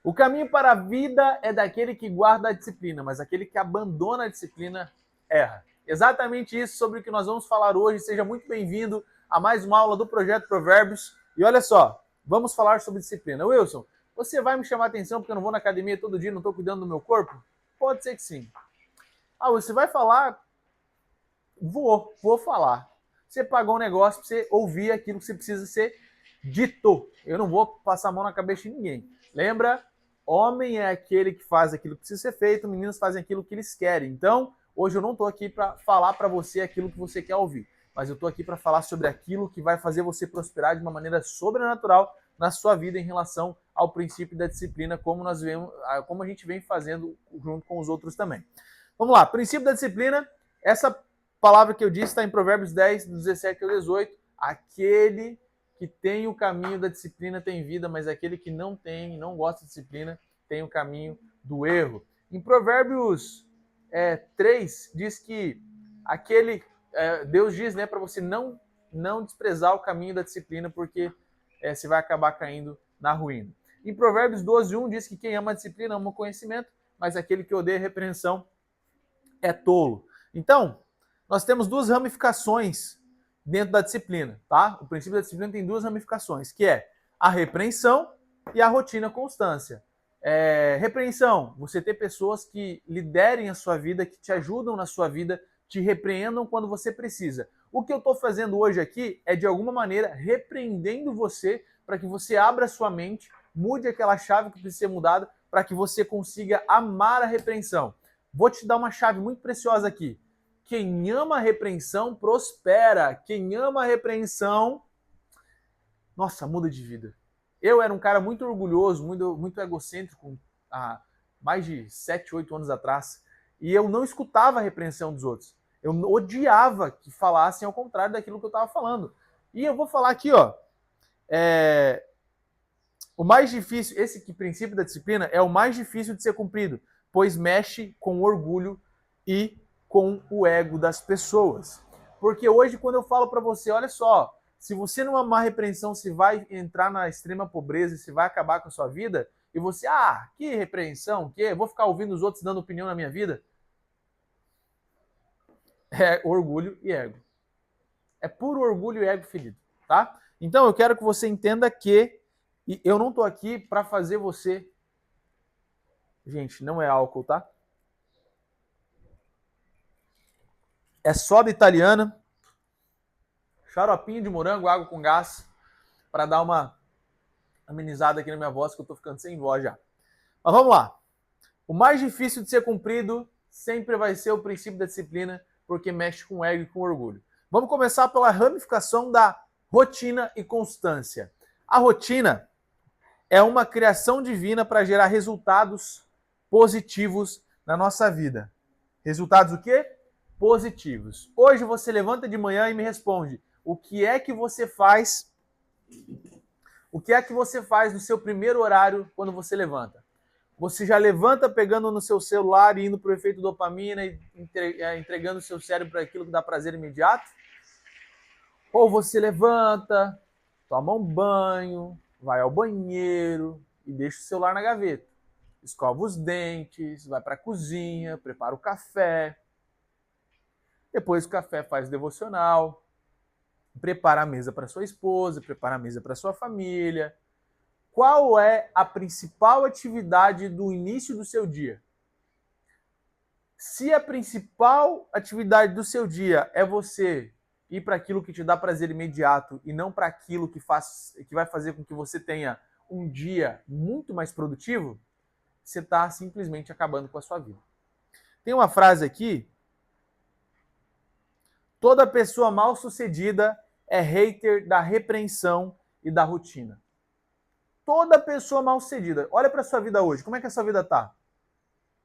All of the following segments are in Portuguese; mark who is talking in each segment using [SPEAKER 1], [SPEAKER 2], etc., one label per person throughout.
[SPEAKER 1] O caminho para a vida é daquele que guarda a disciplina, mas aquele que abandona a disciplina erra. Exatamente isso sobre o que nós vamos falar hoje. Seja muito bem-vindo a mais uma aula do Projeto Provérbios. E olha só, vamos falar sobre disciplina. Wilson, você vai me chamar a atenção porque eu não vou na academia todo dia, não estou cuidando do meu corpo? Pode ser que sim. Ah, você vai falar? Vou falar. Você pagou um negócio para você ouvir aquilo que você precisa ser dito. Eu não vou passar a mão na cabeça de ninguém. Lembra? Homem é aquele que faz aquilo que precisa ser feito, meninos fazem aquilo que eles querem. Então, hoje eu não estou aqui para falar para você aquilo que você quer ouvir, mas eu estou aqui para falar sobre aquilo que vai fazer você prosperar de uma maneira sobrenatural na sua vida em relação ao princípio da disciplina, como a gente vem fazendo junto com os outros também. Vamos lá, princípio da disciplina, essa palavra que eu disse está em Provérbios 10, do 17 ao 18. Aquele que tem o caminho da disciplina tem vida, mas aquele que não tem, não gosta de disciplina, tem o caminho do erro. Em Provérbios 3, diz que Deus diz, né, para você não desprezar o caminho da disciplina, porque você vai acabar caindo na ruína. Em Provérbios 12, 1 diz que quem ama a disciplina ama o conhecimento, mas aquele que odeia a repreensão é tolo. Então, nós temos duas ramificações dentro da disciplina, tá? O princípio da disciplina tem duas ramificações, que é a repreensão e a rotina constância. Repreensão, você ter pessoas que liderem a sua vida, que te ajudam na sua vida, te repreendam quando você precisa. O que eu estou fazendo hoje aqui é, de alguma maneira, repreendendo você para que você abra sua mente, mude aquela chave que precisa ser mudada, para que você consiga amar a repreensão. Vou te dar uma chave muito preciosa aqui. Quem ama a repreensão prospera. Quem ama a repreensão, nossa, muda de vida. Eu era um cara muito orgulhoso, muito egocêntrico há mais de 7, 8 anos atrás. E eu não escutava a repreensão dos outros. Eu odiava que falassem ao contrário daquilo que eu estava falando. E eu vou falar aqui, ó. O mais difícil, princípio da disciplina é o mais difícil de ser cumprido, pois mexe com o orgulho e com o ego das pessoas. Porque hoje, quando eu falo para você, olha só, se você não amar a repreensão, você vai entrar na extrema pobreza, você vai acabar com a sua vida, e você, que repreensão, que? Eu vou ficar ouvindo os outros dando opinião na minha vida? É orgulho e ego. É puro orgulho e ego ferido, tá? Então, eu quero que você entenda que eu não tô aqui para fazer você... Gente, não é álcool, tá? É soda italiana, xaropinho de morango, água com gás, para dar uma amenizada aqui na minha voz, que eu tô ficando sem voz já. Mas vamos lá. O mais difícil de ser cumprido sempre vai ser o princípio da disciplina, porque mexe com o ego e com o orgulho. Vamos começar pela ramificação da rotina e constância. A rotina é uma criação divina para gerar resultados positivos na nossa vida. Resultados o quê? Positivos. Hoje você levanta de manhã e me responde: o que é que você faz? O que é que você faz no seu primeiro horário quando você levanta? Você já levanta pegando no seu celular e indo para o efeito dopamina e entregando o seu cérebro para aquilo que dá prazer imediato? Ou você levanta, toma um banho, vai ao banheiro e deixa o celular na gaveta. Escova os dentes, vai para a cozinha, prepara o café. Depois do café faz o devocional, prepara a mesa para sua esposa, prepara a mesa para sua família. Qual é a principal atividade do início do seu dia? Se a principal atividade do seu dia é você ir para aquilo que te dá prazer imediato e não para aquilo que vai fazer com que você tenha um dia muito mais produtivo, você está simplesmente acabando com a sua vida. Tem uma frase aqui: toda pessoa mal sucedida é hater da repreensão e da rotina. Toda pessoa mal sucedida. Olha para a sua vida hoje. Como é que a sua vida está?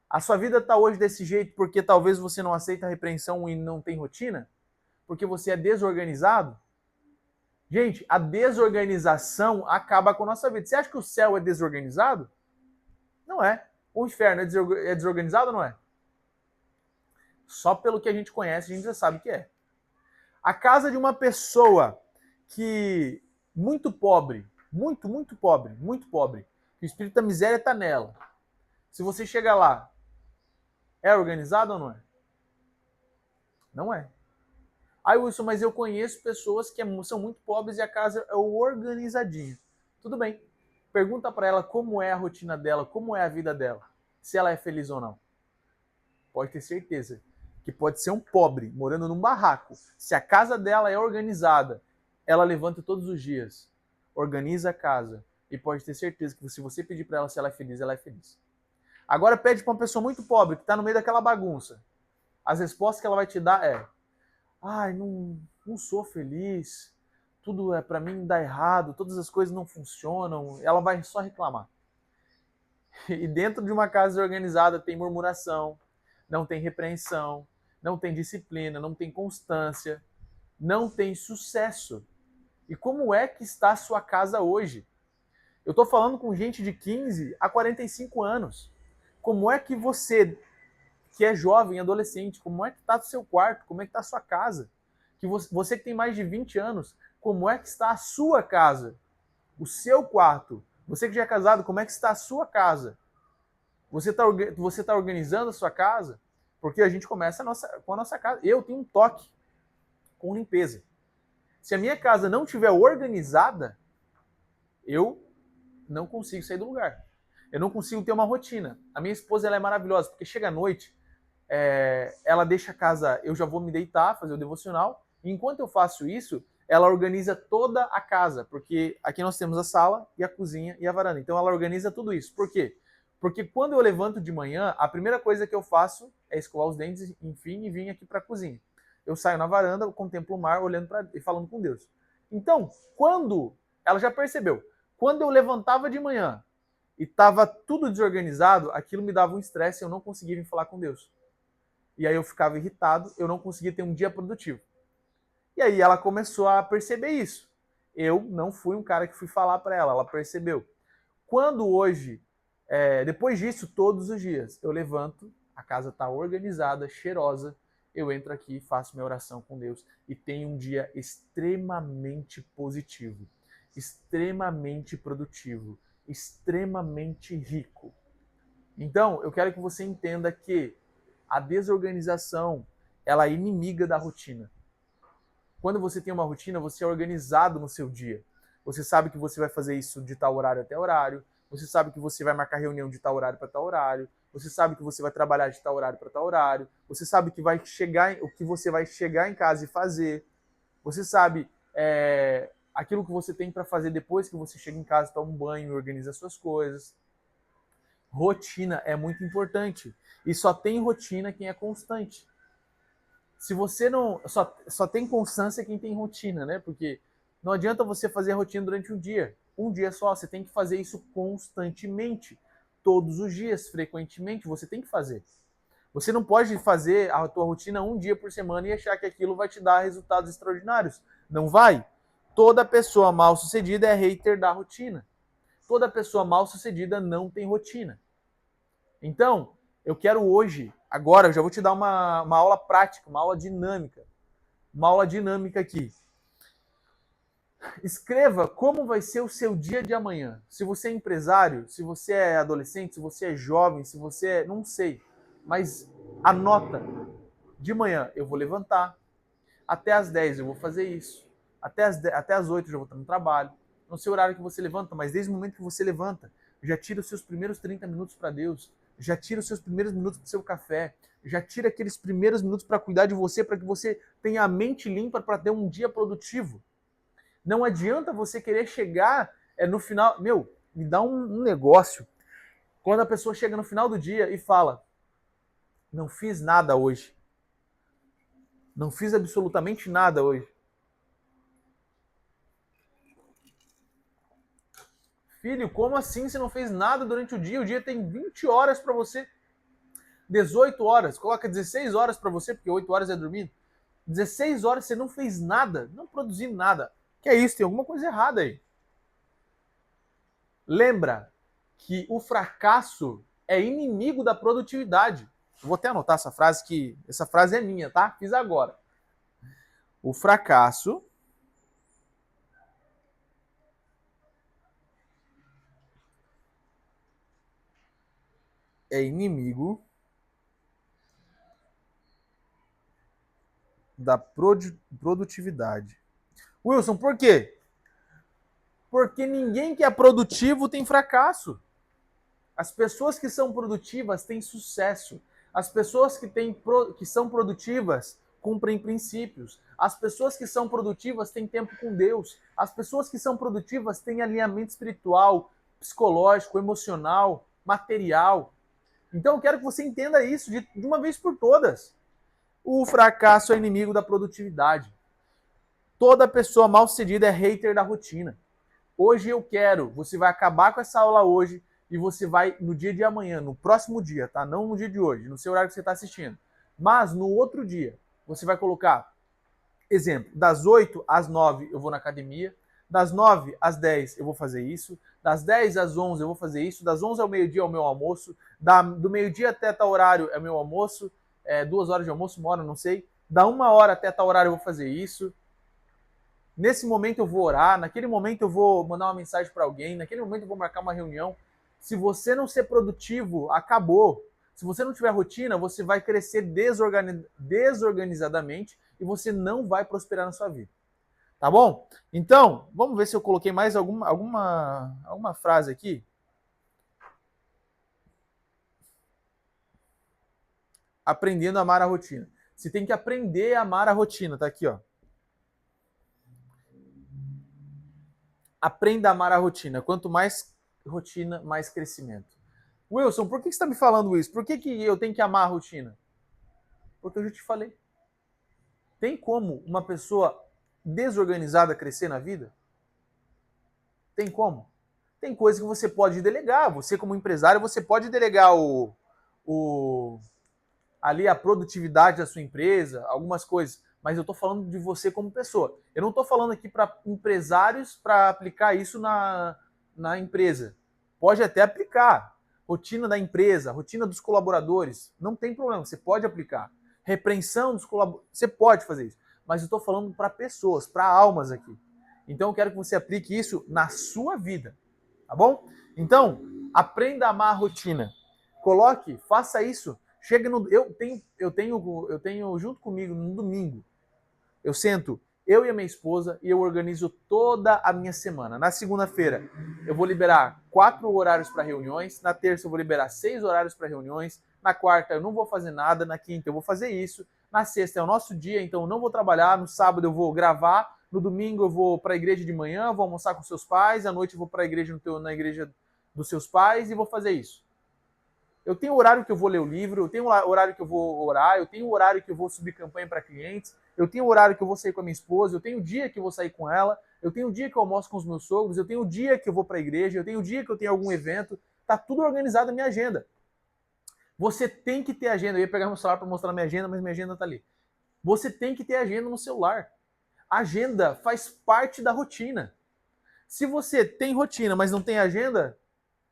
[SPEAKER 1] A sua vida está hoje desse jeito porque talvez você não aceita a repreensão e não tem rotina? Porque você é desorganizado? Gente, a desorganização acaba com a nossa vida. Você acha que o céu é desorganizado? Não é. O inferno é desorganizado ou não é? Só pelo que a gente conhece, a gente já sabe que é. A casa de uma pessoa que muito pobre, muito pobre, que o espírito da miséria está nela. Se você chegar lá, é organizado ou não é? Não é. Aí, Wilson, mas eu conheço pessoas que são muito pobres e a casa é organizadinha. Tudo bem. Pergunta para ela como é a rotina dela, como é a vida dela, se ela é feliz ou não. Pode ter certeza que pode ser um pobre morando num barraco. Se a casa dela é organizada, ela levanta todos os dias, organiza a casa e pode ter certeza que se você pedir para ela se ela é feliz, ela é feliz. Agora pede para uma pessoa muito pobre que está no meio daquela bagunça. As respostas que ela vai te dar é: ai, não sou feliz, tudo é para mim dá errado, todas as coisas não funcionam. Ela vai só reclamar. E dentro de uma casa organizada tem murmuração, não tem repreensão, não tem disciplina, não tem constância, não tem sucesso. E como é que está a sua casa hoje? Eu estou falando com gente de 15 a 45 anos. Como é que você, que é jovem, adolescente, como é que está o seu quarto? Como é que está a sua casa? Que você que tem mais de 20 anos, como é que está a sua casa? O seu quarto? Você que já é casado, como é que está a sua casa? Você tá organizando a sua casa? Porque a gente começa com a nossa casa. Eu tenho um toque com limpeza. Se a minha casa não estiver organizada, eu não consigo sair do lugar. Eu não consigo ter uma rotina. A minha esposa ela é maravilhosa, porque chega à noite, ela deixa a casa, eu já vou me deitar, fazer o devocional, e enquanto eu faço isso, ela organiza toda a casa, porque aqui nós temos a sala e a cozinha e a varanda. Então ela organiza tudo isso. Por quê? Porque quando eu levanto de manhã, a primeira coisa que eu faço é escovar os dentes, enfim, e vir aqui para a cozinha. Eu saio na varanda, eu contemplo o mar, olhando e falando com Deus. Então, quando ela já percebeu, quando eu levantava de manhã e estava tudo desorganizado, aquilo me dava um estresse, eu não conseguia vir falar com Deus. E aí eu ficava irritado, eu não conseguia ter um dia produtivo. E aí ela começou a perceber isso. Eu não fui um cara que fui falar para ela, ela percebeu. Quando hoje, depois disso, todos os dias, eu levanto, a casa está organizada, cheirosa, eu entro aqui, faço minha oração com Deus e tenho um dia extremamente positivo, extremamente produtivo, extremamente rico. Então, eu quero que você entenda que a desorganização, ela é inimiga da rotina. Quando você tem uma rotina, você é organizado no seu dia. Você sabe que você vai fazer isso de tal horário até horário, você sabe que você vai marcar reunião de tal horário para tal horário, você sabe que você vai trabalhar de tal horário para tal horário, você sabe que o que você vai chegar em casa e fazer, você sabe aquilo que você tem para fazer depois que você chega em casa, toma um banho, organiza suas coisas. Rotina é muito importante. E só tem rotina quem é constante. Se você não... Só tem constância quem tem rotina, né? Porque não adianta você fazer a rotina durante um dia. Um dia só. Você tem que fazer isso constantemente. Todos os dias, frequentemente, você tem que fazer. Você não pode fazer a tua rotina um dia por semana e achar que aquilo vai te dar resultados extraordinários. Não vai. Toda pessoa mal sucedida é hater da rotina. Toda pessoa mal sucedida não tem rotina. Então, eu quero hoje, agora, eu já vou te dar uma aula prática, uma aula dinâmica. Uma aula dinâmica aqui. Escreva como vai ser o seu dia de amanhã. Se você é empresário, se você é adolescente, se você é jovem, se você é... não sei. Mas anota. De manhã eu vou levantar. Até às 10 eu vou fazer isso. Até às 8 eu já vou estar no trabalho. Não sei o horário que você levanta, mas desde o momento que você levanta, já tira os seus primeiros 30 minutos para Deus. Já tira os seus primeiros minutos para o seu café. Já tira aqueles primeiros minutos para cuidar de você, para que você tenha a mente limpa para ter um dia produtivo. Não adianta você querer chegar no final... Meu, me dá um negócio. Quando a pessoa chega no final do dia e fala: não fiz nada hoje. Não fiz absolutamente nada hoje. Filho, como assim você não fez nada durante o dia? O dia tem 20 horas para você. 18 horas. Coloca 16 horas para você, porque 8 horas é dormindo. 16 horas você não fez nada. Não produziu nada. Que é isso? Tem alguma coisa errada aí. Lembra que o fracasso é inimigo da produtividade. Eu vou até anotar essa frase, que essa frase é minha, tá? Fiz agora. O fracasso é inimigo da produtividade. Wilson, por quê? Porque ninguém que é produtivo tem fracasso. As pessoas que são produtivas têm sucesso. As pessoas que são produtivas cumprem princípios. As pessoas que são produtivas têm tempo com Deus. As pessoas que são produtivas têm alinhamento espiritual, psicológico, emocional, material. Então eu quero que você entenda isso de uma vez por todas. O fracasso é inimigo da produtividade. Toda pessoa mal-sucedida é hater da rotina. Hoje eu quero, você vai acabar com essa aula hoje e você vai, no dia de amanhã, no próximo dia, tá? Não no dia de hoje, no seu horário que você está assistindo. Mas no outro dia, você vai colocar, exemplo, das 8 às 9 eu vou na academia, das 9 às 10 eu vou fazer isso, das 10 às 11 eu vou fazer isso, das 11 ao meio-dia é o meu almoço, do meio-dia até tal horário é o meu almoço, 2 horas de almoço, 1 hora, não sei, da 1 hora até tal horário eu vou fazer isso, nesse momento eu vou orar, naquele momento eu vou mandar uma mensagem para alguém, naquele momento eu vou marcar uma reunião. Se você não ser produtivo, acabou. Se você não tiver rotina, você vai crescer desorganizadamente e você não vai prosperar na sua vida. Tá bom? Então, vamos ver se eu coloquei mais alguma frase aqui. Aprendendo a amar a rotina. Você tem que aprender a amar a rotina, tá aqui, ó. Aprenda a amar a rotina. Quanto mais rotina, mais crescimento. Wilson, por que você está me falando isso? Por que eu tenho que amar a rotina? Porque eu já te falei. Tem como uma pessoa desorganizada crescer na vida? Tem como? Tem coisa que você pode delegar. Você, como empresário, você pode delegar ali a produtividade da sua empresa, algumas coisas. Mas eu estou falando de você como pessoa. Eu não estou falando aqui para empresários para aplicar isso na empresa. Pode até aplicar. Rotina da empresa, rotina dos colaboradores, não tem problema, você pode aplicar. Repreensão dos colaboradores, você pode fazer isso. Mas eu estou falando para pessoas, para almas aqui. Então eu quero que você aplique isso na sua vida, tá bom? Então, aprenda a amar a rotina. Coloque, faça isso. Chega no, eu tenho junto comigo no domingo. Eu sento, eu e a minha esposa, e eu organizo toda a minha semana. Na segunda-feira, eu vou liberar 4 horários para reuniões. Na terça, eu vou liberar 6 horários para reuniões. Na quarta, eu não vou fazer nada. Na quinta, eu vou fazer isso. Na sexta é o nosso dia, então eu não vou trabalhar. No sábado, eu vou gravar. No domingo, eu vou para a igreja de manhã, vou almoçar com seus pais. À noite, eu vou para a igreja na igreja dos seus pais e vou fazer isso. Eu tenho horário que eu vou ler o livro, eu tenho horário que eu vou orar, eu tenho horário que eu vou subir campanha para clientes, eu tenho horário que eu vou sair com a minha esposa, eu tenho o dia que eu vou sair com ela, eu tenho o dia que eu almoço com os meus sogros, eu tenho o dia que eu vou para a igreja, eu tenho o dia que eu tenho algum evento, tá tudo organizado na minha agenda. Você tem que ter agenda. Eu ia pegar meu celular para mostrar minha agenda, mas minha agenda tá ali. Você tem que ter agenda no celular. Agenda faz parte da rotina. Se você tem rotina, mas não tem agenda,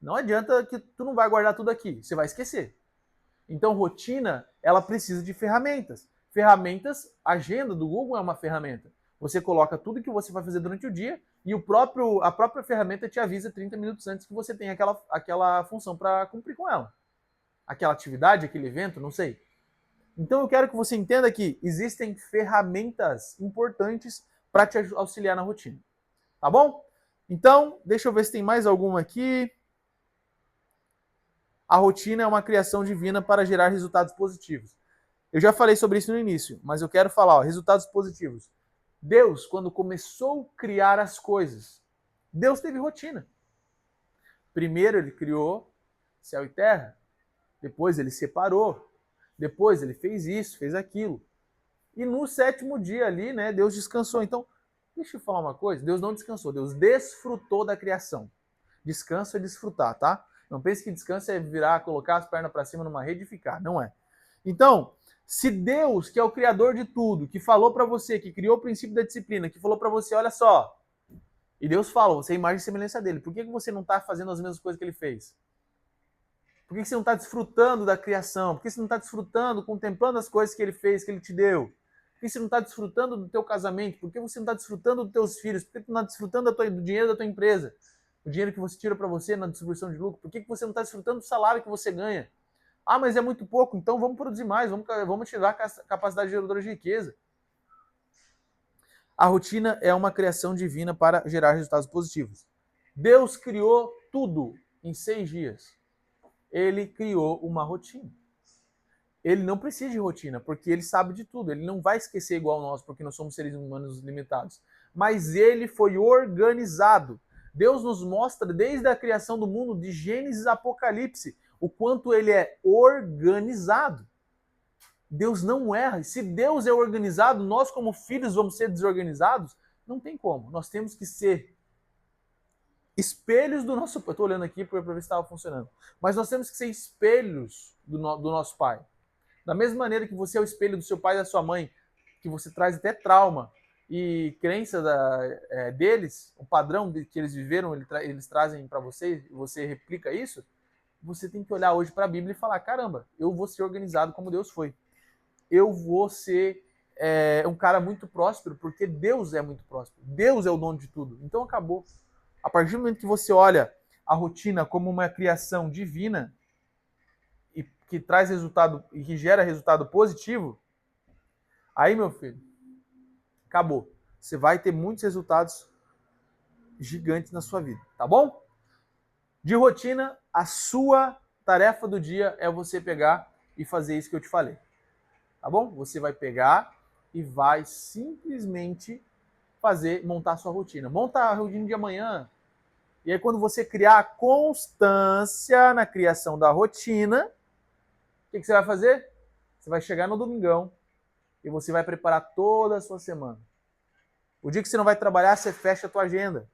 [SPEAKER 1] não adianta que tu não vai guardar tudo aqui, você vai esquecer. Então, rotina, ela precisa de ferramentas. Ferramentas, agenda do Google é uma ferramenta. Você coloca tudo que você vai fazer durante o dia e a própria ferramenta te avisa 30 minutos antes que você tem aquela função para cumprir com ela. Aquela atividade, aquele evento, não sei. Então, eu quero que você entenda que existem ferramentas importantes para te auxiliar na rotina. Tá bom? Então, deixa eu ver se tem mais alguma aqui. A rotina é uma criação divina para gerar resultados positivos. Eu já falei sobre isso no início, mas eu quero falar, resultados positivos. Deus, quando começou a criar as coisas, Deus teve rotina. Primeiro ele criou céu e terra, depois ele separou, depois ele fez isso, fez aquilo. E no 7º dia ali, né, Deus descansou. Então, deixa eu falar uma coisa, Deus não descansou, Deus desfrutou da criação. Descanso é desfrutar, tá? Não pense que descanso é virar, colocar as pernas para cima numa rede e ficar. Não é. Então, se Deus, que é o criador de tudo, que falou para você, que criou o princípio da disciplina, que falou para você, olha só, e Deus fala, você é imagem e semelhança dele, por que você não está fazendo as mesmas coisas que ele fez? Por que você não está desfrutando da criação? Por que você não está desfrutando, contemplando as coisas que ele fez, que ele te deu? Por que você não está desfrutando do teu casamento? Por que você não está desfrutando dos teus filhos? Por que você não está desfrutando do dinheiro da tua empresa? O dinheiro que você tira para você na distribuição de lucro? Por que você não está desfrutando do salário que você ganha? Ah, mas é muito pouco, então vamos produzir mais, vamos ativar a capacidade geradora de riqueza. A rotina é uma criação divina para gerar resultados positivos. Deus criou tudo em 6 dias. Ele criou uma rotina. Ele não precisa de rotina, porque ele sabe de tudo. Ele não vai esquecer igual nós, porque nós somos seres humanos limitados. Mas ele foi organizado. Deus nos mostra, desde a criação do mundo, de Gênesis a Apocalipse, o quanto ele é organizado. Deus não erra. Se Deus é organizado, nós como filhos vamos ser desorganizados? Não tem como. Nós temos que ser espelhos do nosso pai. Eu estou olhando aqui para ver se estava funcionando. Mas nós temos que ser espelhos do nosso pai. Da mesma maneira que você é o espelho do seu pai e da sua mãe, que você traz até trauma e crença deles, o padrão que eles viveram, eles trazem para você, e você replica isso, você tem que olhar hoje para a Bíblia e falar, caramba, eu vou ser organizado como Deus foi. Eu vou ser um cara muito próspero, porque Deus é muito próspero. Deus é o dono de tudo. Então acabou. A partir do momento que você olha a rotina como uma criação divina, que traz resultado e que gera resultado positivo, aí, meu filho, acabou. Você vai ter muitos resultados gigantes na sua vida, tá bom? De rotina, a sua tarefa do dia é você pegar e fazer isso que eu te falei, tá bom? Você vai pegar e vai simplesmente montar a sua rotina. Monta a rotina de amanhã. E aí, quando você criar constância na criação da rotina, o que você vai fazer? Você vai chegar no domingão e você vai preparar toda a sua semana. O dia que você não vai trabalhar, você fecha a tua agenda.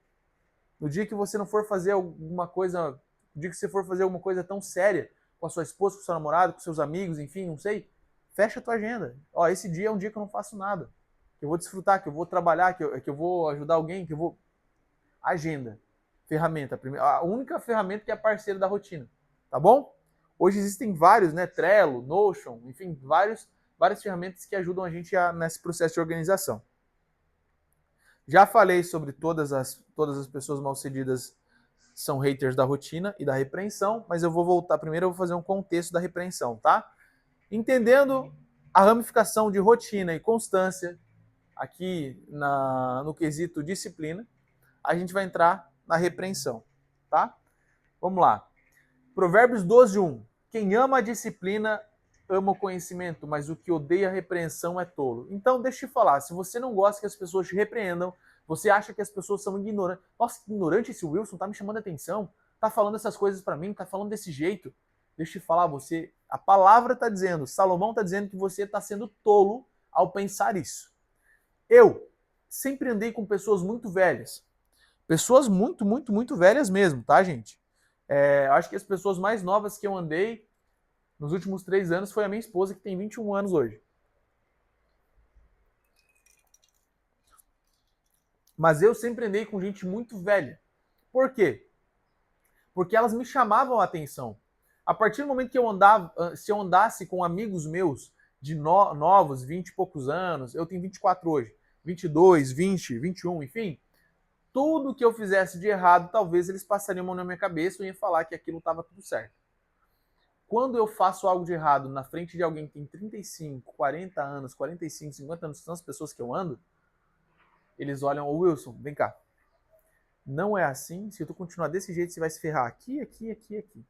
[SPEAKER 1] No dia que você não for fazer alguma coisa, no dia que você for fazer alguma coisa tão séria com a sua esposa, com o seu namorado, com seus amigos, enfim, não sei, fecha a tua agenda. Ó, esse dia é um dia que eu não faço nada. Que eu vou desfrutar, que eu vou trabalhar, que eu vou ajudar alguém, que eu vou... Agenda. Ferramenta. A única ferramenta que é parceira da rotina. Tá bom? Hoje existem vários, né? Trello, Notion, enfim, várias ferramentas que ajudam a gente nesse processo de organização. Já falei sobre todas as pessoas mal-sucedidas são haters da rotina e da repreensão, mas eu vou voltar. Primeiro eu vou fazer um contexto da repreensão, tá? Entendendo a ramificação de rotina e constância aqui no quesito disciplina, a gente vai entrar na repreensão, tá? Vamos lá. Provérbios 12:1. Quem ama a disciplina ama o conhecimento, mas o que odeia a repreensão é tolo. Então, deixa eu te falar, se você não gosta que as pessoas te repreendam, você acha que as pessoas são ignorantes. Nossa, que ignorante esse Wilson, tá me chamando a atenção, tá falando essas coisas para mim, tá falando desse jeito. Deixa eu te falar, a palavra tá dizendo, Salomão tá dizendo que você tá sendo tolo ao pensar isso. Eu sempre andei com pessoas muito velhas. Pessoas muito, muito, muito velhas mesmo, tá, gente? Acho que as pessoas mais novas que eu andei nos últimos 3 anos foi a minha esposa, que tem 21 anos hoje. Mas eu sempre andei com gente muito velha. Por quê? Porque elas me chamavam a atenção. A partir do momento que se eu andasse com amigos meus de novos, 20 e poucos anos, eu tenho 24 hoje, 22, 20, 21, enfim, tudo que eu fizesse de errado, talvez eles passariam a mão na minha cabeça e iam falar que aquilo estava tudo certo. Quando eu faço algo de errado na frente de alguém que tem 35, 40 anos, 45, 50 anos, que são as pessoas que eu ando, eles olham, ô Wilson, vem cá. Não é assim, se tu continuar desse jeito, você vai se ferrar aqui, aqui, aqui, aqui.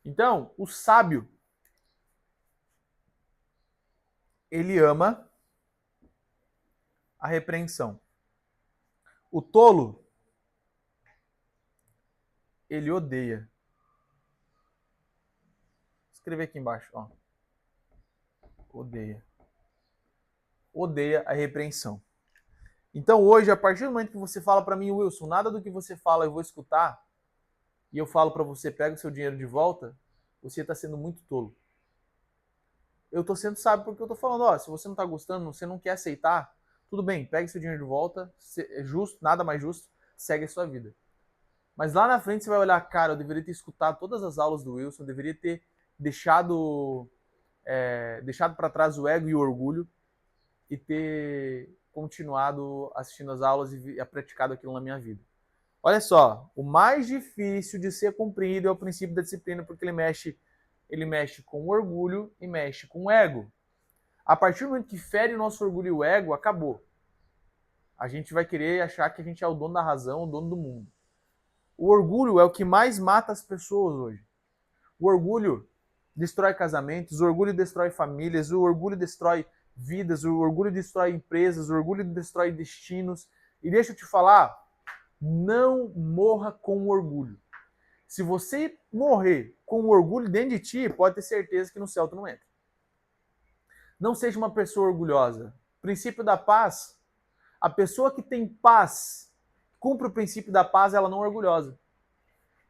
[SPEAKER 1] Então, o sábio, ele ama a repreensão. O tolo, ele odeia. Vou escrever aqui embaixo, ó. Odeia. Odeia a repreensão. Então hoje, a partir do momento que você fala para mim, Wilson, nada do que você fala eu vou escutar, e eu falo para você, pega o seu dinheiro de volta, você está sendo muito tolo. Eu estou sendo sábio porque eu estou falando, ó, se você não está gostando, você não quer aceitar, tudo bem, pega seu dinheiro de volta, é justo, nada mais justo, segue a sua vida. Mas lá na frente você vai olhar, cara, eu deveria ter escutado todas as aulas do Wilson, eu deveria ter deixado para trás o ego e o orgulho e ter continuado assistindo as aulas e praticado aquilo na minha vida. Olha só, o mais difícil de ser cumprido é o princípio da disciplina, porque ele mexe ele mexe com o orgulho e mexe com o ego. A partir do momento que fere o nosso orgulho e o ego, acabou. A gente vai querer achar que a gente é o dono da razão, o dono do mundo. O orgulho é o que mais mata as pessoas hoje. O orgulho destrói casamentos, o orgulho destrói famílias, o orgulho destrói vidas, o orgulho destrói empresas, o orgulho destrói destinos. E deixa eu te falar, não morra com orgulho. Se você morrer com orgulho dentro de ti, pode ter certeza que no céu tu não entra. Não seja uma pessoa orgulhosa. Princípio da paz. A pessoa que tem paz, cumpre o princípio da paz, ela não é orgulhosa.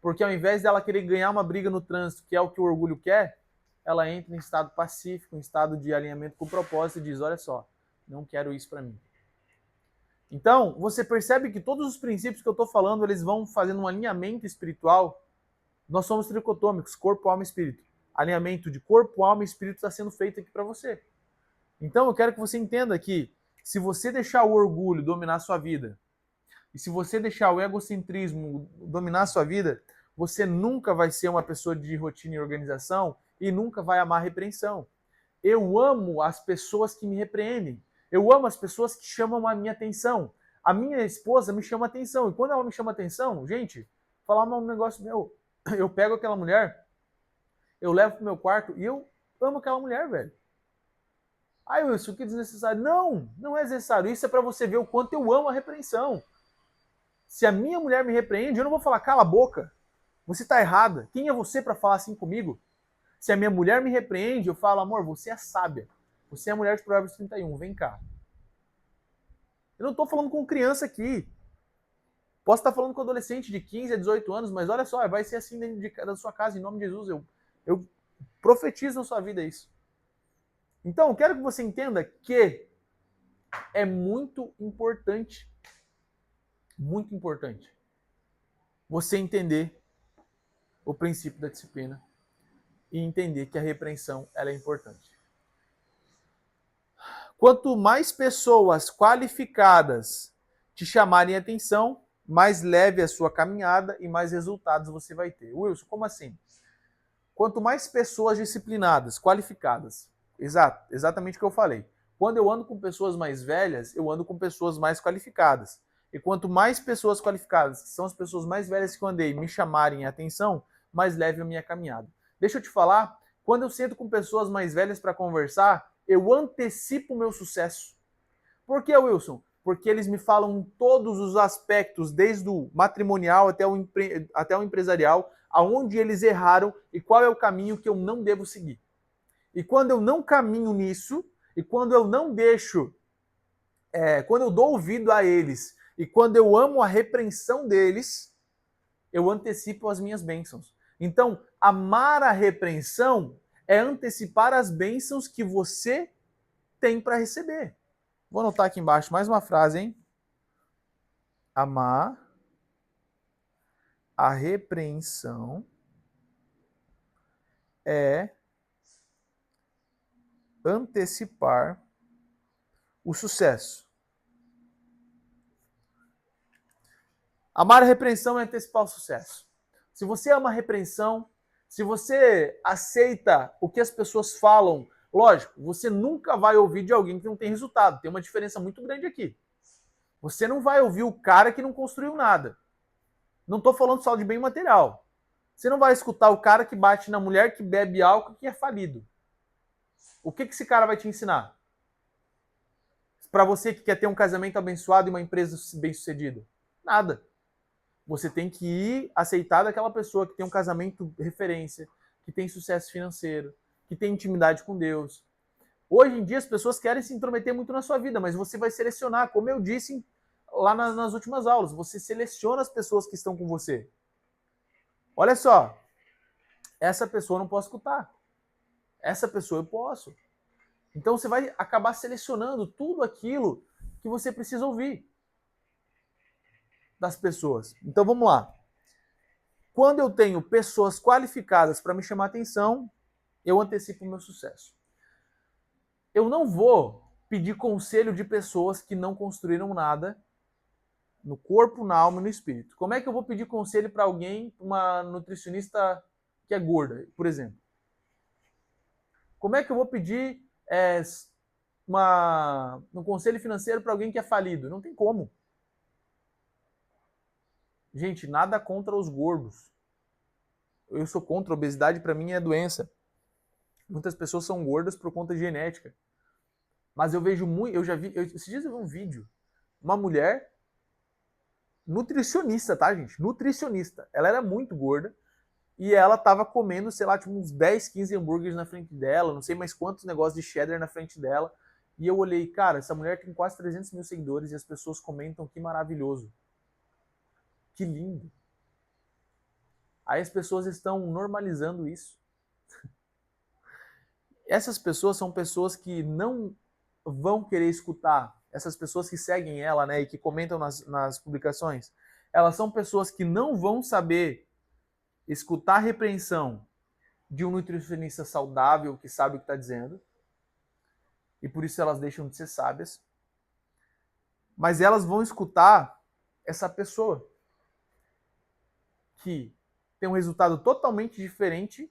[SPEAKER 1] Porque ao invés dela querer ganhar uma briga no trânsito, que é o que o orgulho quer, ela entra em estado pacífico, em estado de alinhamento com o propósito e diz, olha só, não quero isso para mim. Então, você percebe que todos os princípios que eu estou falando, eles vão fazendo um alinhamento espiritual. Nós somos tricotômicos, corpo, alma e espírito. Alinhamento de corpo, alma e espírito está sendo feito aqui para você. Então, eu quero que você entenda que se você deixar o orgulho dominar a sua vida, e se você deixar o egocentrismo dominar a sua vida, você nunca vai ser uma pessoa de rotina e organização e nunca vai amar a repreensão. Eu amo as pessoas que me repreendem. Eu amo as pessoas que chamam a minha atenção. A minha esposa me chama atenção. E quando ela me chama atenção, gente, falar um negócio meu, eu pego aquela mulher, eu levo pro meu quarto e eu amo aquela mulher, velho. Ah, Wilson, que desnecessário. Não, não é necessário. Isso é para você ver o quanto eu amo a repreensão. Se a minha mulher me repreende, eu não vou falar, cala a boca. Você está errada. Quem é você para falar assim comigo? Se a minha mulher me repreende, eu falo, amor, você é sábia. Você é a mulher de Provérbios 31, vem cá. Eu não estou falando com criança aqui. Posso estar falando com adolescente de 15 a 18 anos, mas olha só, vai ser assim dentro da sua casa, em nome de Jesus. Eu profetizo na sua vida isso. Então, eu quero que você entenda que é muito importante, você entender o princípio da disciplina e entender que a repreensão ela é importante. Quanto mais pessoas qualificadas te chamarem a atenção, mais leve a sua caminhada e mais resultados você vai ter. Wilson, como assim? Quanto mais pessoas disciplinadas, qualificadas, exatamente o que eu falei. Quando eu ando com pessoas mais velhas, eu ando com pessoas mais qualificadas. E quanto mais pessoas qualificadas, que são as pessoas mais velhas que eu andei, me chamarem a atenção, mais leve a minha caminhada. Deixa eu te falar, quando eu sento com pessoas mais velhas para conversar, eu antecipo o meu sucesso. Por que, Wilson? Porque eles me falam todos os aspectos, desde o matrimonial até o empresarial, aonde eles erraram e qual é o caminho que eu não devo seguir. E quando eu não caminho nisso, e quando eu não deixo, quando eu dou ouvido a eles, e quando eu amo a repreensão deles, eu antecipo as minhas bênçãos. Então, amar a repreensão é antecipar as bênçãos que você tem para receber. Vou anotar aqui embaixo mais uma frase, hein? Amar a repreensão é antecipar o sucesso. Amar a repreensão é antecipar o sucesso. Se você ama a repreensão, se você aceita o que as pessoas falam, lógico, você nunca vai ouvir de alguém que não tem resultado. Tem uma diferença muito grande aqui. Você não vai ouvir o cara que não construiu nada. Não estou falando só de bem material. Você não vai escutar o cara que bate na mulher, que bebe álcool, que é falido. O que esse cara vai te ensinar? Para você que quer ter um casamento abençoado e uma empresa bem-sucedida? Nada. Você tem que ir aceitar daquela pessoa que tem um casamento referência, que tem sucesso financeiro, que tem intimidade com Deus. Hoje em dia as pessoas querem se intrometer muito na sua vida, mas você vai selecionar, como eu disse lá nas últimas aulas, você seleciona as pessoas que estão com você. Olha só, essa pessoa eu não posso escutar. Essa pessoa eu posso. Então você vai acabar selecionando tudo aquilo que você precisa ouvir das pessoas. Então vamos lá. Quando eu tenho pessoas qualificadas para me chamar a atenção, eu antecipo o meu sucesso. Eu não vou pedir conselho de pessoas que não construíram nada no corpo, na alma e no espírito. Como é que eu vou pedir conselho para alguém, uma nutricionista que é gorda, por exemplo? Como é que eu vou pedir um conselho financeiro para alguém que é falido? Não tem como. Gente, nada contra os gordos. Eu sou contra a obesidade, para mim é doença. Muitas pessoas são gordas por conta de genética. Mas eu vejo muito, esses dias eu vi um vídeo, uma mulher nutricionista, tá, gente? Nutricionista. Ela era muito gorda e ela tava comendo, sei lá, tipo uns 10, 15 hambúrgueres na frente dela, não sei mais quantos negócios de cheddar na frente dela. E eu olhei, cara, essa mulher tem quase 300 mil seguidores e as pessoas comentam que maravilhoso. Que lindo. Aí as pessoas estão normalizando isso. Essas pessoas são pessoas que não vão querer escutar. Essas pessoas que seguem ela, né, e que comentam nas publicações, elas são pessoas que não vão saber escutar a repreensão de um nutricionista saudável que sabe o que está dizendo, e por isso elas deixam de ser sábias. Mas elas vão escutar essa pessoa que tem um resultado totalmente diferente,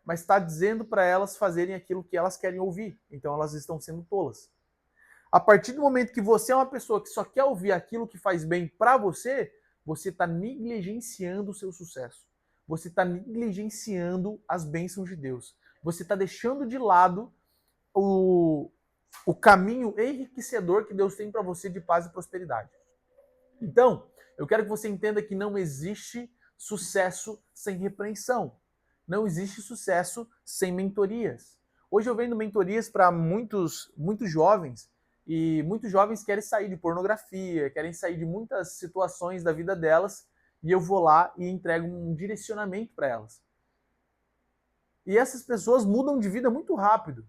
[SPEAKER 1] mas está dizendo para elas fazerem aquilo que elas querem ouvir. Então elas estão sendo tolas. A partir do momento que você é uma pessoa que só quer ouvir aquilo que faz bem para você, você está negligenciando o seu sucesso. Você está negligenciando as bênçãos de Deus. Você está deixando de lado o caminho enriquecedor que Deus tem para você de paz e prosperidade. Então, eu quero que você entenda que não existe sucesso sem repreensão. Não existe sucesso sem mentorias. Hoje eu vendo mentorias para muitos jovens, e muitos jovens querem sair de pornografia, querem sair de muitas situações da vida delas, e eu vou lá e entrego um direcionamento para elas. E essas pessoas mudam de vida muito rápido.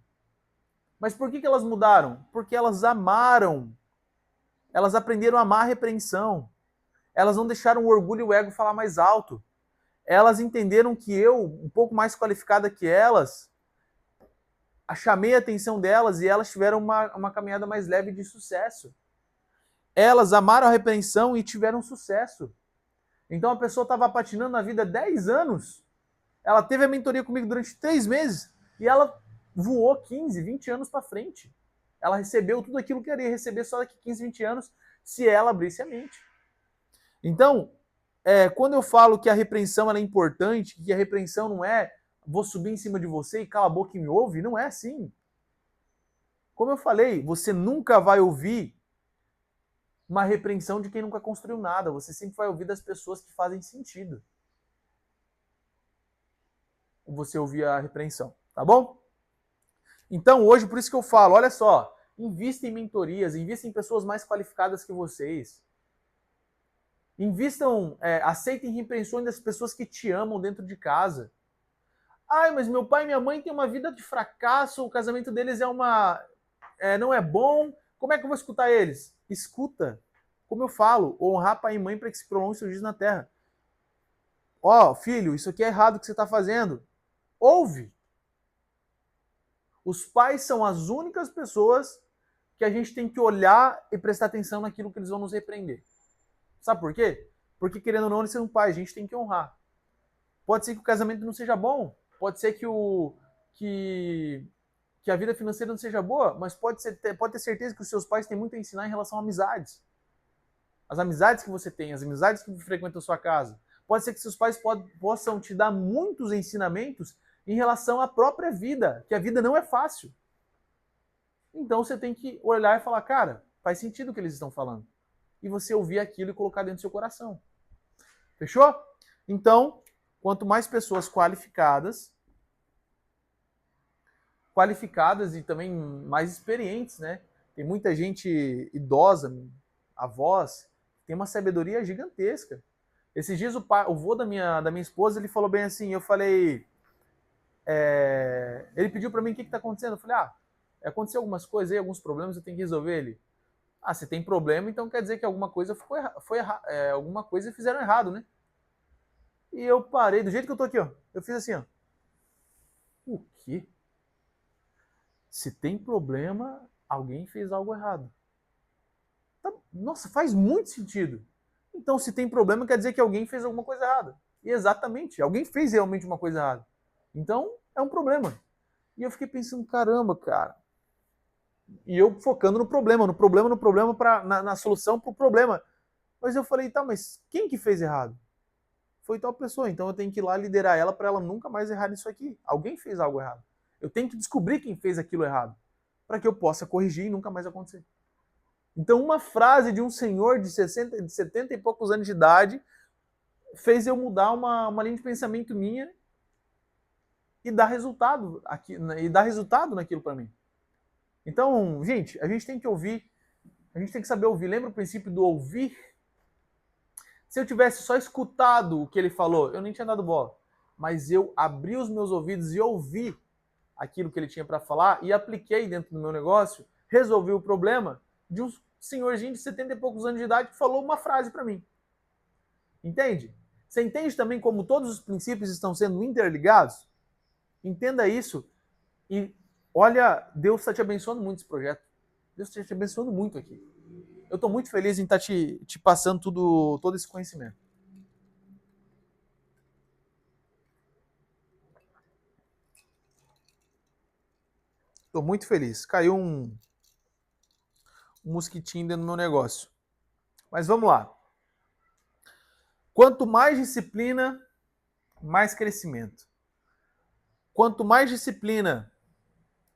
[SPEAKER 1] Mas por que elas mudaram? Porque elas amaram. Elas aprenderam a amar a repreensão. Elas não deixaram o orgulho e o ego falar mais alto. Elas entenderam que eu, um pouco mais qualificada que elas, chamei a atenção delas e elas tiveram uma caminhada mais leve de sucesso. Elas amaram a repreensão e tiveram sucesso. Então a pessoa estava patinando na vida 10 anos. Ela teve a mentoria comigo durante 3 meses e ela voou 15, 20 anos para frente. Ela recebeu tudo aquilo que queria receber só daqui 15, 20 anos se ela abrisse a mente. Então, quando eu falo que a repreensão ela é importante, que a repreensão não é vou subir em cima de você e cala a boca e me ouve, não é assim. Como eu falei, você nunca vai ouvir uma repreensão de quem nunca construiu nada. Você sempre vai ouvir das pessoas que fazem sentido. Você ouvir a repreensão, tá bom? Então hoje, por isso que eu falo, olha só, invista em mentorias, invista em pessoas mais qualificadas que vocês. Invistam, aceitem repreensões das pessoas que te amam dentro de casa. Ai, mas meu pai e minha mãe têm uma vida de fracasso, o casamento deles não é bom, como é que eu vou escutar eles? Escuta. Como eu falo, honrar pai e mãe para que se prolongue seus dias na terra. Ó, filho, isso aqui é errado o que você está fazendo. Ouve. Os pais são as únicas pessoas que a gente tem que olhar e prestar atenção naquilo que eles vão nos repreender. Sabe por quê? Porque, querendo ou não, eles são pais, a gente tem que honrar. Pode ser que o casamento não seja bom, pode ser que a vida financeira não seja boa, mas pode ter certeza que os seus pais têm muito a ensinar em relação a amizades. As amizades que você tem, as amizades que frequentam a sua casa. Pode ser que seus pais possam te dar muitos ensinamentos em relação à própria vida, que a vida não é fácil. Então você tem que olhar e falar, cara, faz sentido o que eles estão falando. E você ouvir aquilo e colocar dentro do seu coração. Fechou? Então, quanto mais pessoas qualificadas e também mais experientes, né? Tem muita gente idosa, avós, tem uma sabedoria gigantesca. Esses dias o vô da minha esposa, ele falou bem assim, eu falei, ele pediu para mim o que está acontecendo, eu falei, aconteceu algumas coisas aí, alguns problemas, eu tenho que resolver ele. Se tem problema, então quer dizer que alguma coisa alguma coisa fizeram errado, né? E eu parei, do jeito que eu tô aqui, ó, eu fiz assim, ó. O quê? Se tem problema, alguém fez algo errado. Nossa, faz muito sentido. Então, se tem problema, quer dizer que alguém fez alguma coisa errada. E exatamente, alguém fez realmente uma coisa errada. Então, é um problema. E eu fiquei pensando, caramba, cara. E eu focando no problema, na solução pro problema. Mas eu falei, tá, mas quem que fez errado? Foi tal pessoa, então eu tenho que ir lá liderar ela para ela nunca mais errar nisso aqui. Alguém fez algo errado. Eu tenho que descobrir quem fez aquilo errado, para que eu possa corrigir e nunca mais acontecer. Então, uma frase de um senhor de 70 e poucos anos de idade fez eu mudar uma linha de pensamento minha e dar resultado naquilo para mim. Então, gente, a gente tem que ouvir, a gente tem que saber ouvir. Lembra o princípio do ouvir? Se eu tivesse só escutado o que ele falou, eu nem tinha dado bola. Mas eu abri os meus ouvidos e ouvi aquilo que ele tinha para falar e apliquei dentro do meu negócio, resolvi o problema de um senhorzinho de 70 e poucos anos de idade que falou uma frase para mim. Entende? Você entende também como todos os princípios estão sendo interligados? Entenda isso e olha, Deus está te abençoando muito esse projeto. Deus está te abençoando muito aqui. Eu estou muito feliz em estar te passando todo esse conhecimento. Estou muito feliz. Caiu um mosquitinho dentro do meu negócio. Mas vamos lá. Quanto mais disciplina, mais crescimento. Quanto mais disciplina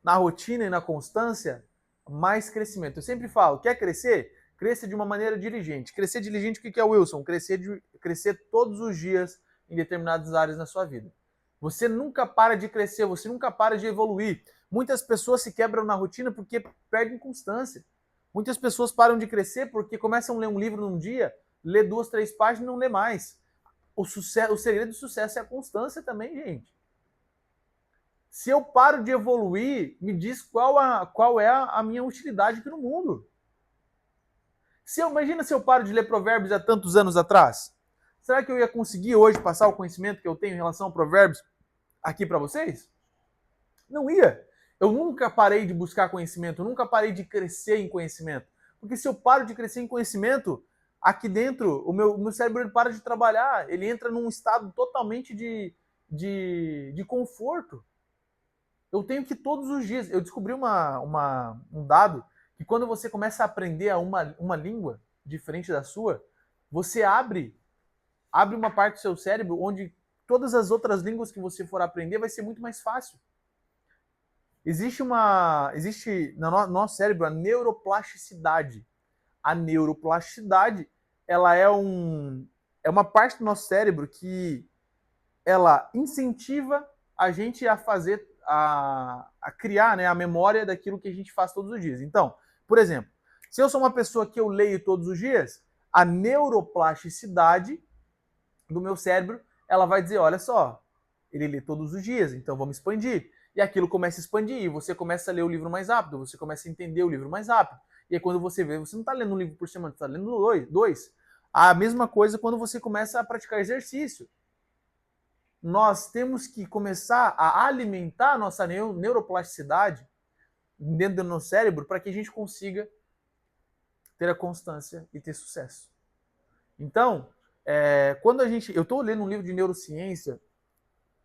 [SPEAKER 1] na rotina e na constância, mais crescimento. Eu sempre falo, quer crescer? Cresça de uma maneira diligente. Crescer diligente, o que é, Wilson? Crescer todos os dias em determinadas áreas na sua vida. Você nunca para de crescer, você nunca para de evoluir. Muitas pessoas se quebram na rotina porque perdem constância. Muitas pessoas param de crescer porque começam a ler um livro num dia, lê 2, 3 páginas e não lê mais. O segredo do sucesso é a constância também, gente. Se eu paro de evoluir, me diz qual é a minha utilidade aqui no mundo. Imagina se eu paro de ler Provérbios há tantos anos atrás. Será que eu ia conseguir hoje passar o conhecimento que eu tenho em relação a Provérbios aqui para vocês? Não ia. Eu nunca parei de buscar conhecimento, eu nunca parei de crescer em conhecimento. Porque se eu paro de crescer em conhecimento, aqui dentro, o meu cérebro ele para de trabalhar, ele entra num estado totalmente de conforto. Eu tenho que todos os dias. Eu descobri um dado que quando você começa a aprender uma língua diferente da sua, você abre uma parte do seu cérebro onde todas as outras línguas que você for aprender vai ser muito mais fácil. Existe no nosso cérebro a neuroplasticidade. A neuroplasticidade, ela é uma parte do nosso cérebro que ela incentiva a gente a fazer, a criar, né, a memória daquilo que a gente faz todos os dias. Então, por exemplo, se eu sou uma pessoa que eu leio todos os dias, a neuroplasticidade do meu cérebro, ela vai dizer, olha só, ele lê todos os dias, então vamos expandir. E aquilo começa a expandir, e você começa a ler o livro mais rápido, você começa a entender o livro mais rápido. E aí quando você vê, você não está lendo um livro por semana, você está lendo dois. A mesma coisa quando você começa a praticar exercício. Nós temos que começar a alimentar a nossa neuroplasticidade dentro do nosso cérebro para que a gente consiga ter a constância e ter sucesso. Então, quando eu estou lendo um livro de neurociência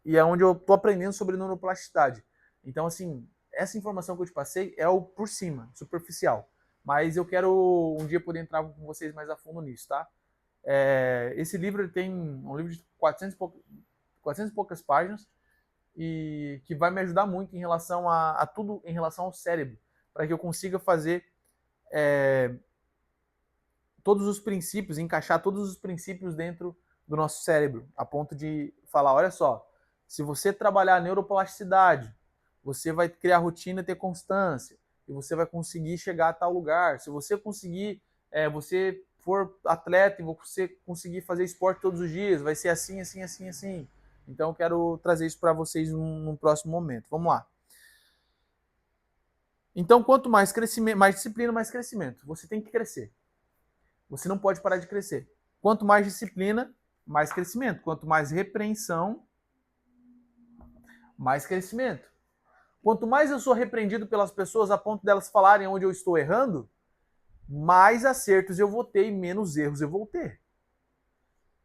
[SPEAKER 1] e é onde eu estou aprendendo sobre neuroplasticidade. Então, assim, essa informação que eu te passei é o por cima, superficial. Mas eu quero um dia poder entrar com vocês mais a fundo nisso, tá? Esse livro tem um livro de 400 e poucas páginas e que vai me ajudar muito em relação a tudo em relação ao cérebro, para que eu consiga fazer todos os princípios, encaixar todos os princípios dentro do nosso cérebro, a ponto de falar, olha só, se você trabalhar a neuroplasticidade, você vai criar rotina e ter constância, e você vai conseguir chegar a tal lugar. Se você conseguir, você for atleta e você conseguir fazer esporte todos os dias, vai ser assim, assim, assim, assim. Então eu quero trazer isso para vocês num próximo momento. Vamos lá. Então, quanto mais crescimento, mais disciplina, mais crescimento. Você tem que crescer. Você não pode parar de crescer. Quanto mais disciplina, mais crescimento. Quanto mais repreensão, mais crescimento. Quanto mais eu sou repreendido pelas pessoas a ponto delas falarem onde eu estou errando, mais acertos eu vou ter e menos erros eu vou ter.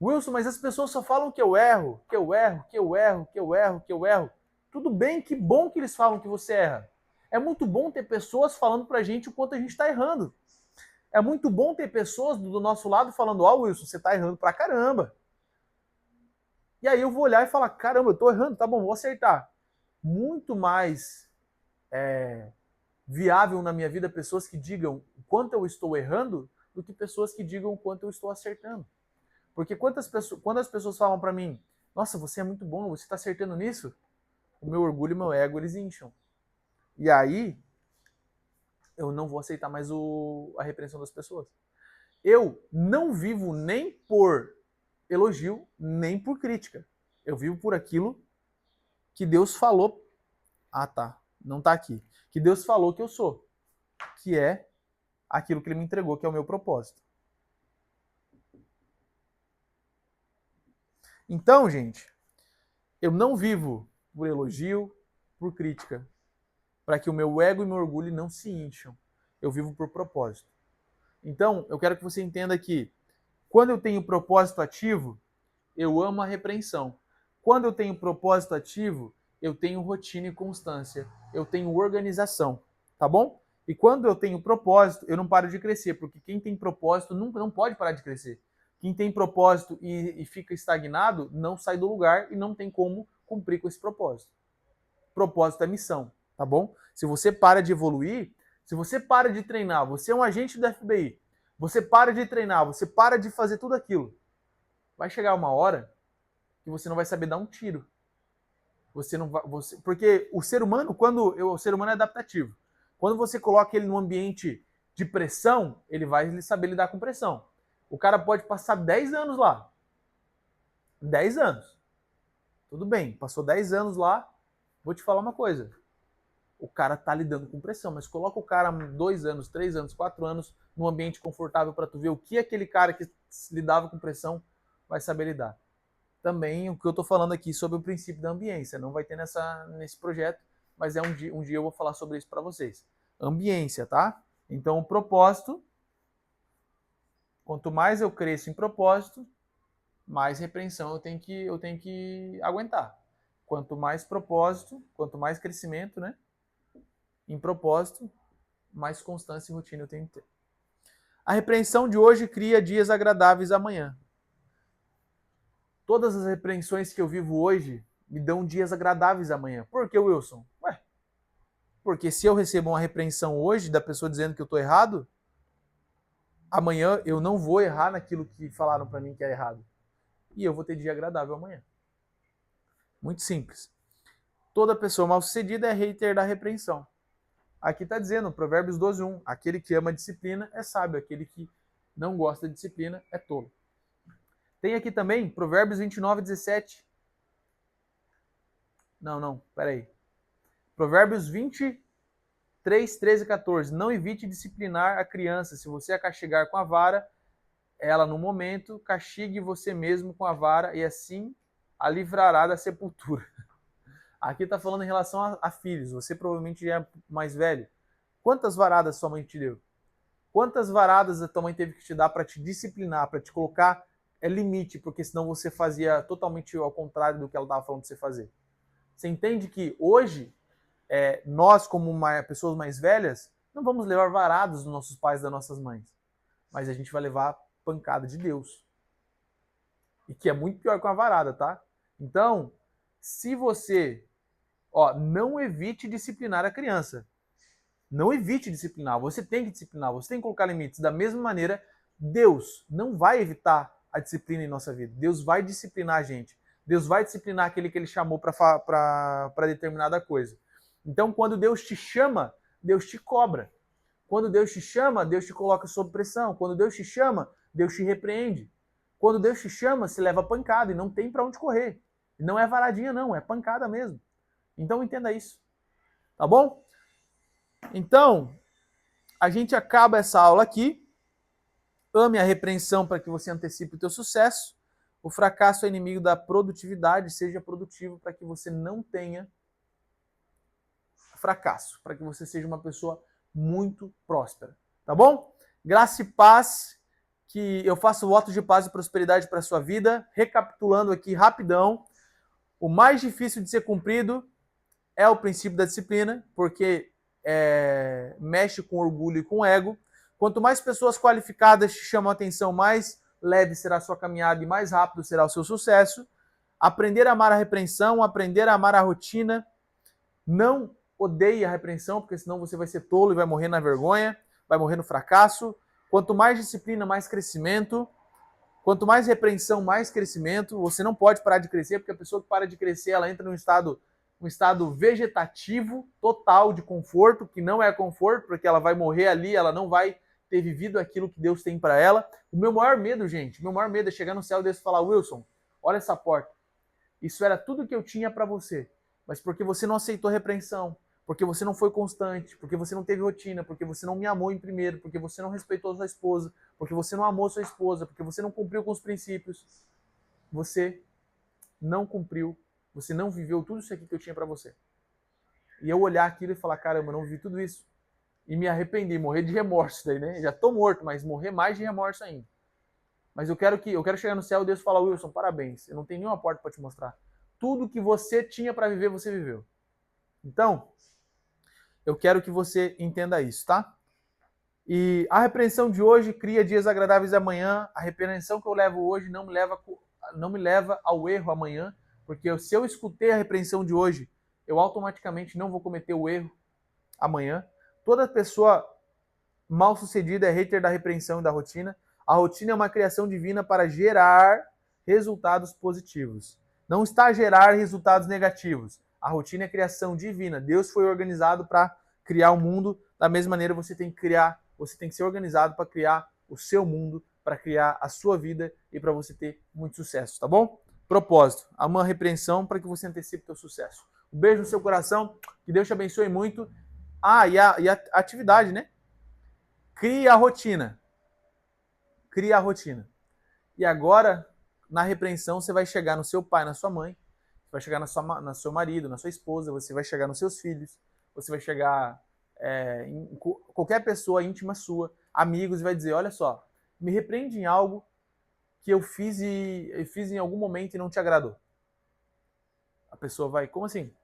[SPEAKER 1] Wilson, mas as pessoas só falam que eu erro, que eu erro, que eu erro, que eu erro, que eu erro. Tudo bem, que bom que eles falam que você erra. É muito bom ter pessoas falando pra gente o quanto a gente está errando. É muito bom ter pessoas do nosso lado falando, Wilson, você está errando pra caramba. E aí eu vou olhar e falar, caramba, eu tô errando, tá bom, vou acertar. Muito mais viável na minha vida pessoas que digam o quanto eu estou errando do que pessoas que digam o quanto eu estou acertando. Porque quando as pessoas falam para mim, nossa, você é muito bom, você está acertando nisso, o meu orgulho e o meu ego, eles incham. E aí, eu não vou aceitar mais a repreensão das pessoas. Eu não vivo nem por elogio, nem por crítica. Eu vivo por aquilo que Deus falou. Ah, tá. Não tá aqui. Que Deus falou que eu sou. Que é aquilo que Ele me entregou, que é o meu propósito. Então, gente, eu não vivo por elogio, por crítica, para que o meu ego e meu orgulho não se incham. Eu vivo por propósito. Então, eu quero que você entenda que quando eu tenho propósito ativo, eu amo a repreensão. Quando eu tenho propósito ativo, eu tenho rotina e constância. Eu tenho organização, tá bom? E quando eu tenho propósito, eu não paro de crescer, porque quem tem propósito não pode parar de crescer. Quem tem propósito e fica estagnado, não sai do lugar e não tem como cumprir com esse propósito. Propósito é missão, tá bom? Se você para de evoluir, se você para de treinar, você é um agente do FBI, você para de treinar, você para de fazer tudo aquilo, vai chegar uma hora que você não vai saber dar um tiro. Você não vai, porque o ser humano, o ser humano é adaptativo. Quando você coloca ele num ambiente de pressão, ele vai saber lidar com pressão. O cara pode passar 10 anos lá. 10 anos. Tudo bem, passou 10 anos lá, vou te falar uma coisa. O cara tá lidando com pressão, mas coloca o cara 2 anos, 3 anos, 4 anos num ambiente confortável para tu ver o que aquele cara que lidava com pressão vai saber lidar. Também o que eu tô falando aqui sobre o princípio da ambiência, não vai ter nesse projeto, mas um dia eu vou falar sobre isso para vocês. Ambiência, tá? Então o propósito, quanto mais eu cresço em propósito, mais repreensão eu tenho que aguentar. Quanto mais propósito, quanto mais crescimento, né? Em propósito, mais constância e rotina eu tenho que ter. A repreensão de hoje cria dias agradáveis amanhã. Todas as repreensões que eu vivo hoje me dão dias agradáveis amanhã. Por que, Wilson? Porque se eu recebo uma repreensão hoje da pessoa dizendo que eu estou errado, amanhã eu não vou errar naquilo que falaram para mim que é errado. E eu vou ter dia agradável amanhã. Muito simples. Toda pessoa mal-sucedida é hater da repreensão. Aqui está dizendo, Provérbios 12:1, aquele que ama a disciplina é sábio, aquele que não gosta de disciplina é tolo. Tem aqui também Provérbios 29:17. Peraí. Provérbios 23, 13 e 14. Não evite disciplinar a criança. Se você a castigar com a vara, ela no momento castigue você mesmo com a vara e assim a livrará da sepultura. Aqui está falando em relação a filhos. Você provavelmente já é mais velho. Quantas varadas sua mãe te deu? Quantas varadas a tua mãe teve que te dar para te disciplinar, para te colocar limite, porque senão você fazia totalmente ao contrário do que ela estava falando para você fazer? Você entende que hoje, nós, como pessoas mais velhas, não vamos levar varadas dos nossos pais e das nossas mães, mas a gente vai levar pancada de Deus. E que é muito pior que uma varada, tá? Então, se você não evite disciplinar a criança. Não evite disciplinar. Você tem que disciplinar, você tem que colocar limites. Da mesma maneira, Deus não vai evitar a disciplina em nossa vida. Deus vai disciplinar a gente. Deus vai disciplinar aquele que Ele chamou para determinada coisa. Então, quando Deus te chama, Deus te cobra. Quando Deus te chama, Deus te coloca sob pressão. Quando Deus te chama, Deus te repreende. Quando Deus te chama, se leva pancada e não tem para onde correr. E não é varadinha, não, é pancada mesmo. Então entenda isso. Tá bom? Então, a gente acaba essa aula aqui. Ame a repreensão para que você antecipe o teu sucesso. O fracasso é inimigo da produtividade. Seja produtivo para que você não tenha fracasso. Para que você seja uma pessoa muito próspera. Tá bom? Graça e paz. Que eu faço votos de paz e prosperidade para a sua vida. Recapitulando aqui rapidão. O mais difícil de ser cumprido é o princípio da disciplina, porque mexe com orgulho e com ego. Quanto mais pessoas qualificadas te chamam a atenção, mais leve será a sua caminhada e mais rápido será o seu sucesso. Aprender a amar a repreensão, aprender a amar a rotina. Não odeie a repreensão, porque senão você vai ser tolo e vai morrer na vergonha, vai morrer no fracasso. Quanto mais disciplina, mais crescimento. Quanto mais repreensão, mais crescimento. Você não pode parar de crescer, porque a pessoa que para de crescer, ela entra num estado vegetativo, total de conforto, que não é conforto, porque ela vai morrer ali, ela não vai ter vivido aquilo que Deus tem para ela. O meu maior medo, gente, é chegar no céu e Deus falar: Wilson, olha essa porta. Isso era tudo que eu tinha para você, mas porque você não aceitou repreensão, porque você não foi constante, porque você não teve rotina, porque você não me amou em primeiro, porque você não respeitou sua esposa, porque você não amou sua esposa, porque você não cumpriu com os princípios. Você não cumpriu, você não viveu tudo isso aqui que eu tinha para você. E eu olhar aquilo e falar: caramba, eu não vivi tudo isso. E me arrependi, morrer de remorso daí, né? Já tô morto, mas morrer mais de remorso ainda. Mas eu quero chegar no céu e Deus falar: Wilson, parabéns, eu não tenho nenhuma porta para te mostrar. Tudo que você tinha para viver, você viveu. Então, eu quero que você entenda isso, tá? E a repreensão de hoje cria dias agradáveis amanhã. A repreensão que eu levo hoje não me leva ao erro amanhã, porque se eu escutei a repreensão de hoje, eu automaticamente não vou cometer o erro amanhã. Toda pessoa mal-sucedida é hater da repreensão e da rotina. A rotina é uma criação divina para gerar resultados positivos. Não está a gerar resultados negativos. A rotina é criação divina. Deus foi organizado para criar o mundo. Da mesma maneira, você tem que ser organizado para criar o seu mundo, para criar a sua vida e para você ter muito sucesso, tá bom? Propósito, uma repreensão para que você antecipe o seu sucesso. Um beijo no seu coração, que Deus te abençoe muito. E a atividade, né? Crie a rotina. Crie a rotina. E agora, na repreensão, você vai chegar no seu pai, na sua mãe, você vai chegar no seu marido, na sua esposa, você vai chegar nos seus filhos, você vai chegar em qualquer pessoa íntima sua, amigos, e vai dizer: olha só, me repreende em algo que eu fiz em algum momento e não te agradou. A pessoa vai: como assim?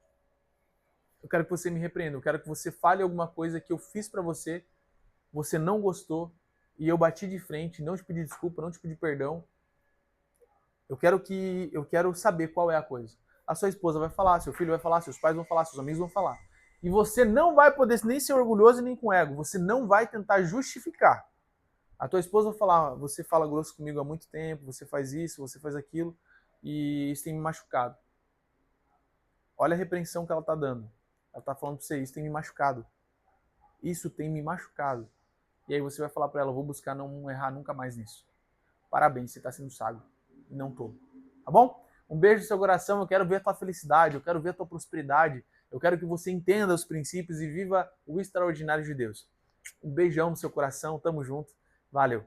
[SPEAKER 1] Eu quero que você me repreenda, eu quero que você fale alguma coisa que eu fiz para você, você não gostou, e eu bati de frente, não te pedi desculpa, não te pedi perdão. Eu quero saber qual é a coisa. A sua esposa vai falar, seu filho vai falar, seus pais vão falar, seus amigos vão falar. E você não vai poder nem ser orgulhoso nem com ego. Você não vai tentar justificar. A tua esposa vai falar: você fala grosso comigo há muito tempo, você faz isso, você faz aquilo, e isso tem me machucado. Olha a repreensão que ela está dando. Ela está falando para você: isso tem me machucado. Isso tem me machucado. E aí você vai falar para ela: eu vou buscar não errar nunca mais nisso. Parabéns, você está sendo sábio. E não tô. Tá bom? Um beijo no seu coração. Eu quero ver a tua felicidade, eu quero ver a tua prosperidade. Eu quero que você entenda os princípios e viva o extraordinário de Deus. Um beijão no seu coração. Tamo junto. Valeu.